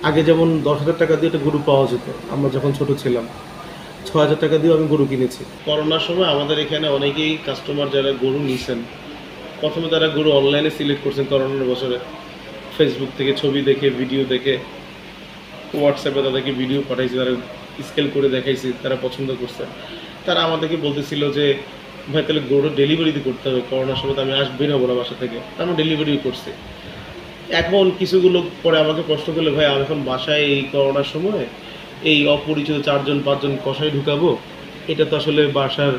আগে যেমন ১০,০০০ টাকা দিয়ে একটা গরু পাওয়া যেত, আমরা যখন ছোট ছিলাম ৬,০০০ টাকা দিয়েও আমি গরু কিনেছি। করোনার সময় আমাদের এখানে অনেকেই কাস্টমার যারা গরু নিছেন, প্রথমে তারা গরু অনলাইনে সিলেক্ট করছেন করোনার বছরে। ফেসবুক থেকে ছবি দেখে, ভিডিও দেখে, হোয়াটসঅ্যাপে তাদেরকে ভিডিও পাঠাইছি, তারা স্কেল করে দেখাইছি, তারা পছন্দ করছে। তারা আমাদেরকে বলতেছিল যে ভাই তাহলে গরু ডেলিভারি করতে হবে, করোনার সময় তো আমি বের হবো না বাসা থেকে, আমরা ডেলিভারিও করছি। এখন কিছুগুলো পরে আমাকে প্রশ্ন করলে, ভাই আমি এখন বাসায় এই করোনার সময় এই অপরিচিত ৪-৫ জন কসাই ঢুকাবো, এটা তো আসলে বাসার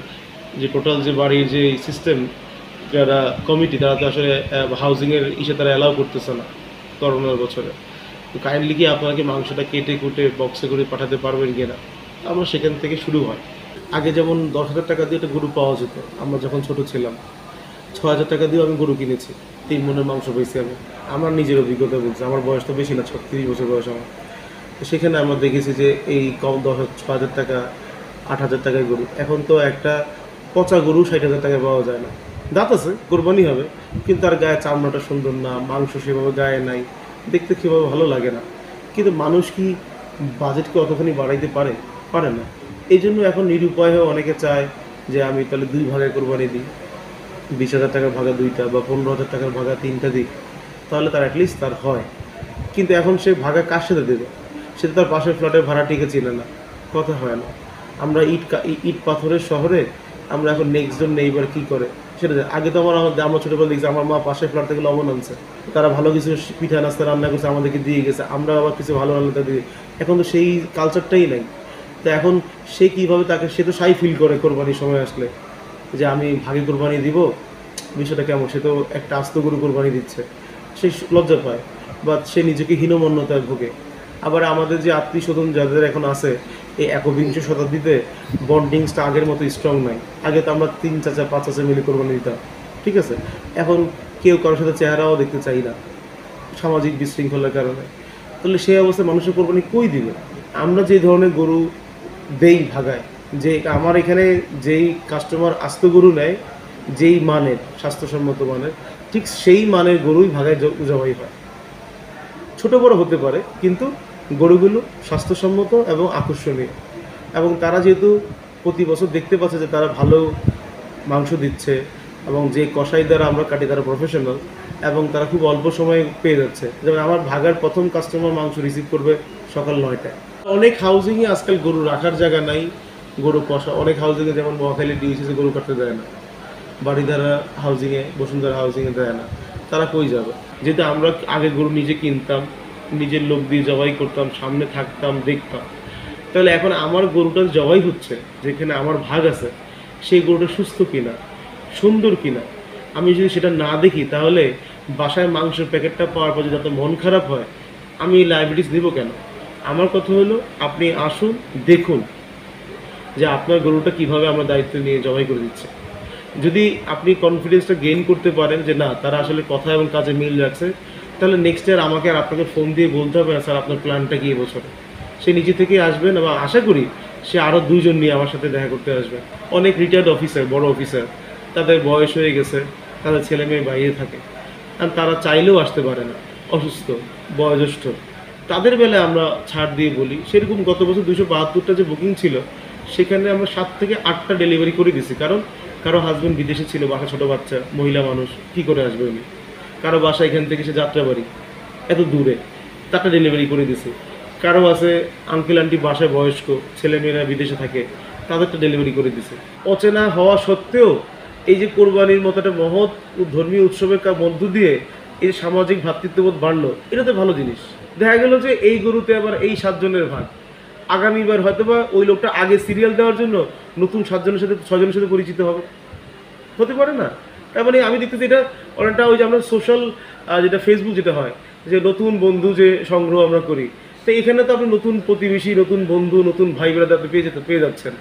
যে টোটাল যে বাড়ির যে সিস্টেম, যারা কমিটি তারা তো আসলে হাউজিংয়ের তারা অ্যালাউ করতেছে না করোনার বছরে। তো কাইন্ডলি কি আপনাকে মাংসটা কেটে কুটে বক্সে করে পাঠাতে পারবেন কিনা। আমরা সেখান থেকে শুরু হয়। আগে যেমন ১০,০০০ টাকা দিয়ে একটা গরু পাওয়া যেত, আমরা যখন ছোট ছিলাম ৬,০০০ টাকা দিয়েও আমি গরু কিনেছি, ৩ মণের মাংস পেয়েছি আমি। আমার নিজের অভিজ্ঞতা বলছি, আমার বয়স তো বেশি না, ৩৬ বছর বয়স আমার। তো সেখানে আমরা দেখেছি যে এই কম ৬,০০০ টাকা ৮,০০০ টাকায় গরু, এখন তো একটা পচা গরু ৬০,০০০ টাকায় পাওয়া যায় না। দাঁত আছে, কোরবানি হবে, কিন্তু আর গায়ে চামড়াটা সুন্দর না, মাংস সেভাবে গায়ে নাই, দেখতে সেভাবে ভালো লাগে না। কিন্তু মানুষ কি বাজেটকে অতখানি বাড়াইতে পারে? পারে না। এই জন্য এখন নিরুপায় হয়ে অনেকে চায় যে আমি তাহলে ২ ভাগে কোরবানি দিই, ২০,০০০ টাকার ভাগা ২টা বা ১৫,০০০ টাকার ভাগা ৩টা দিক, তাহলে তার অ্যাটলিস্ট তার হয়। কিন্তু এখন সে ভাগা কার সাথে দেবে? সে তো তার পাশের ফ্ল্যাটের ভাড়াটিকে চেনে না, কথা হয় না। আমরা ইট পাথরের শহরে আমরা এখন নেক্সট ডোর নেইবার কী করে সেটা আগে তো আমরা ছোটোবেলা দেখছি আমার মা পাশের ফ্ল্যাট থেকে লবণ আনছে, তারা ভালো কিছু পিঠা নাস্তা রান্না করছে আমাদেরকে দিয়ে গেছে, আমরা আবার কিছু ভালো রান্নাটা দিই। এখন তো সেই কালচারটাই নাই। তো এখন সে কীভাবে সে তো সাই ফিল করে কোরবানির সময় আসলে যে আমি ভাগে কোরবানি দিব, বিষয়টা কেমন? সে তো একটা আস্ত গরু কোরবানি দিচ্ছে, সে লজ্জা পায় বা সে নিজেকে হীনমন্যতায় ভোগে। আবার আমাদের যে আত্মীয় স্বজন যাদের এখন আছে, এই একবিংশ শতাব্দীতে বন্ডিংসটা আগের মতো স্ট্রং নাই। আগে তো আমরা ৩ চাচা ৫ চাচা মিলে কোরবানি দিতাম, ঠিক আছে? এখন কেউ কারোর সাথে চেহারাও দেখতে চাই না সামাজিক বিশৃঙ্খলার কারণে। তাহলে সেই অবস্থায় মানুষের কোরবানি কই দিবে? আমরা যে ধরনের গরু দেই ভাগায়, যে আমার এখানে যেই কাস্টমার আস্ত গরু নেয়, যেই মানের স্বাস্থ্যসম্মত মানের, ঠিক সেই মানের গরুই ভাগায় জবাই হয়। ছোট বড় হতে পারে, কিন্তু গরুগুলো স্বাস্থ্যসম্মত এবং আকর্ষণীয়। এবং তারা যেহেতু প্রতি বছর দেখতে পাচ্ছে যে তারা ভালো মাংস দিচ্ছে, এবং যে কসাই দ্বারা আমরা কাটি তারা প্রফেশনাল, এবং তারা খুব অল্প সময়ে পেয়ে যাচ্ছে। যেমন আমার ভাগার প্রথম কাস্টমার মাংস রিসিভ করবে সকাল ৯টায়। অনেক হাউজিংয়ে আজকাল গরু রাখার জায়গা নাই, গরু কষা অনেক হাউজিংয়ে, যেমন নোয়াখালী ডিউসিসে গরু কাটতে দেয় না, বাড়িধারা হাউজিংয়ে, বসুন্ধরা হাউজিংয়ে দেয় না। তারা কই যাবে? যেহেতু আমরা আগে গরু নিজে কিনতাম, নিজের লোক দিয়ে জবাই করতাম, সামনে থাকতাম, দেখতাম। তাহলে এখন আমার গরুটা জবাই হচ্ছে, যেখানে আমার ভাগ আছে, সেই গরুটা সুস্থ কিনা, সুন্দর কিনা, আমি যদি সেটা না দেখি, তাহলে বাসায় মাংসের প্যাকেটটা পাওয়ার পর যদি আপনার মন খারাপ হয়, আমি লাইবিলিটিস দেবো কেন? আমার কথা হলো, আপনি আসুন, দেখুন যে আপনার গরুটা কিভাবে আমরা দায়িত্ব নিয়ে জবাই করে দিচ্ছে। যদি আপনি কনফিডেন্সটা গেইন করতে পারেন যে না, তারা আসলে কথা এবং কাজে মিল রাখছে, তাহলে নেক্সট ইয়ার আমাকে আর আপনাকে ফোন দিয়ে বলতে হবে না, স্যার আপনার প্ল্যানটা কি এবছরে। সে নিজে থেকেই আসবেন, এবং আশা করি সে আরও ২ জন নিয়ে আমার সাথে দেখা করতে আসবে। অনেক রিটায়ার্ড অফিসার, বড় অফিসার, তাদের বয়স হয়ে গেছে, তাদের ছেলে মেয়ে বাইরে থাকে, আর তারা চাইলেও আসতে পারে না, অসুস্থ, বয়োজ্যেষ্ঠ, তাদের বেলায় আমরা ছাড় দিয়ে বলি। সেরকম গত বছর ২৭২টা যে বুকিং ছিল, সেখানে আমরা ৭ থেকে ৮টা ডেলিভারি করে দিছি। কারণ কারো হাজব্যান্ড বিদেশে ছিল, বাসা ছোটো বাচ্চা, মহিলা মানুষ, কী করে আসবে উনি? কারো বাসা এখান থেকে সে যাত্রাবাড়ি, এত দূরে, তারটা ডেলিভারি করে দিছি। কারো আছে আঙ্কেল আন্টি বাসায় বয়স্ক, ছেলেমেয়েরা বিদেশে থাকে, তাদেরটা ডেলিভারি করে দিছে। অচেনা হওয়া সত্ত্বেও এই যে কোরবানির মতো একটা মহৎ ধর্মীয় উৎসবের মধ্য দিয়ে এই যে সামাজিক ভ্রাতৃত্ববোধ বাড়লো, এটা তো ভালো জিনিস। দেখা গেল যে এই গরুতে আবার এই ৭ জনের ভাগ, আগামীবার হয়তোবা ওই লোকটা আগে সিরিয়াল দেওয়ার জন্য নতুন 7 জনের সাথে 6 জনের সাথে পরিচিত হবে, হতে পারে না? তার মানে আমি দেখতেছি এটা অনেকটা ওই যে আমরা সোশ্যাল, যেটা ফেসবুক যেটা হয়, যে নতুন বন্ধু যে সংগ্রহ আমরা করি, তো এখানে তো আপনি নতুন প্রতিবেশী, নতুন বন্ধু, নতুন ভাই ব্রাদার পেয়ে যাচ্ছেন।